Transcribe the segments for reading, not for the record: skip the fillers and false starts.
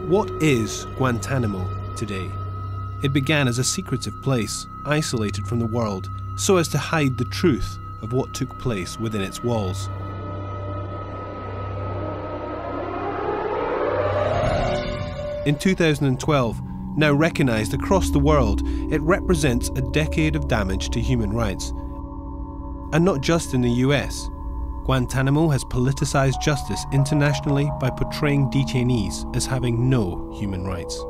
What is Guantanamo today? It began as a secretive place, isolated from the world, so as to hide the truth of what took place within its walls. In 2012, now recognised across the world, it represents a decade of damage to human rights. And not just in the US. Guantanamo has politicised justice internationally by portraying detainees as having no human rights.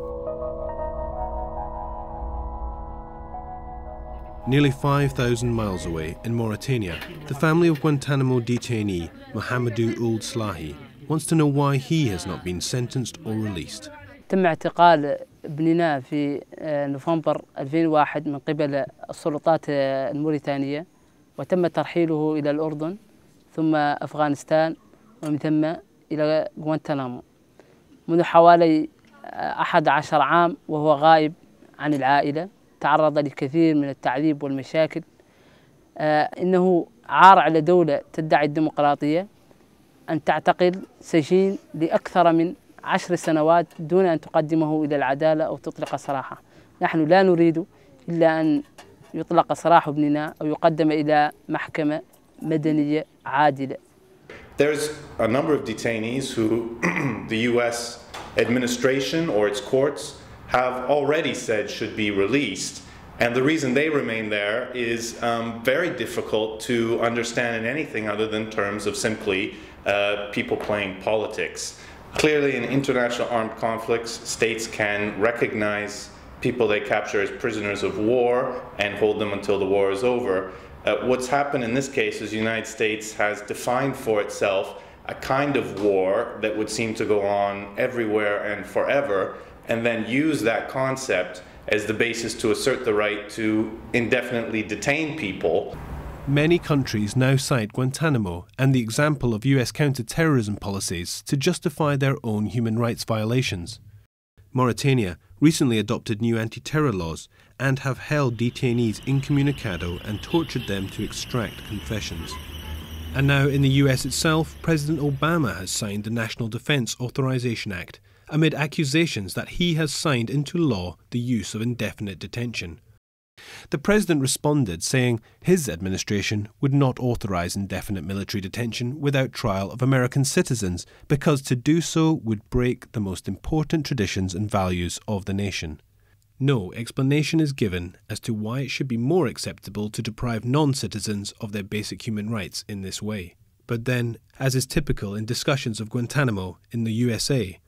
Nearly 5,000 miles away, in Mauritania, the family of Guantanamo detainee Mohamedou Ould Slahi wants to know why he has not been sentenced or released. تم اعتقال ابننا في نوفمبر 2001 من قبل السلطات الموريتانية، وتم ترحيله إلى الأردن ثم أفغانستان ومن ثم إلى غوانتنامو منذ حوالي 11 عام وهو غائب عن العائلة. تعرض لكثير من التعذيب والمشاكل. إنه عار على دولة تدعي الديمقراطية أن تعتقل سجين لأكثر من 10 سنوات دون أن تقدمه إلى العدالة أو تطلق سراحه. نحن لا نريد إلا أن يطلق سراح ابننا أو يقدم إلى محكمة مدنية عادلة. There's a number of detainees who the US administration or its courts have already said should be released. And the reason they remain there is very difficult to understand in anything other than terms of simply people playing politics. Clearly, in international armed conflicts, states can recognize people they capture as prisoners of war and hold them until the war is over. What's happened in this case is the United States has defined for itself a kind of war that would seem to go on everywhere and forever, and then use that concept as the basis to assert the right to indefinitely detain people. Many countries now cite Guantanamo and the example of US counter-terrorism policies to justify their own human rights violations. Mauritania recently adopted new anti-terror laws and have held detainees incommunicado and tortured them to extract confessions. And now in the US itself, President Obama has signed the National Defense Authorization Act, amid accusations that he has signed into law the use of indefinite detention. The president responded saying his administration would not authorize indefinite military detention without trial of American citizens because to do so would break the most important traditions and values of the nation. No explanation is given as to why it should be more acceptable to deprive non-citizens of their basic human rights in this way. But then, as is typical in discussions of Guantanamo in the USA,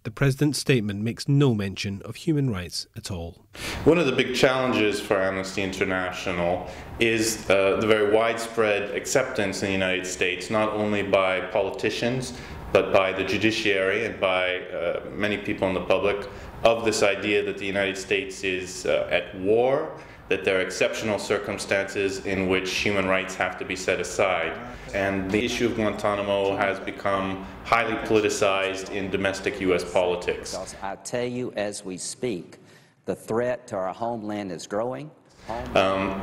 the president's statement makes no mention of human rights at all. One of the big challenges for Amnesty International is the very widespread acceptance in the United States, not only by politicians, but by the judiciary and by many people in the public, of this idea that the United States is at war, that there are exceptional circumstances in which human rights have to be set aside. And the issue of Guantanamo has become highly politicized in domestic US politics. I tell you, as we speak, the threat to our homeland is growing.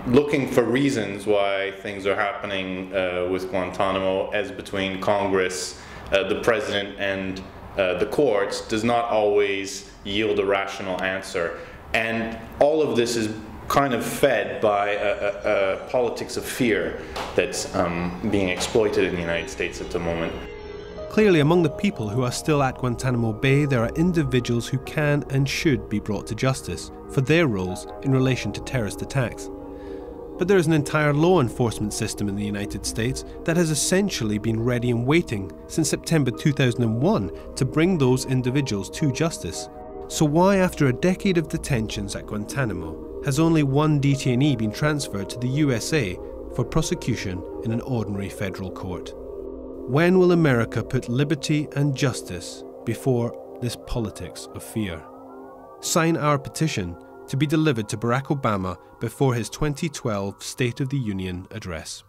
Looking for reasons why things are happening with Guantanamo as between Congress, the President, and the courts does not always yield a rational answer. And all of this is kind of fed by a politics of fear that's being exploited in the United States at the moment. Clearly, among the people who are still at Guantanamo Bay, there are individuals who can and should be brought to justice for their roles in relation to terrorist attacks. But there is an entire law enforcement system in the United States that has essentially been ready and waiting since September 2001 to bring those individuals to justice. So why, after a decade of detentions at Guantanamo, has only one detainee been transferred to the USA for prosecution in an ordinary federal court? When will America put liberty and justice before this politics of fear? Sign our petition to be delivered to Barack Obama before his 2012 State of the Union address.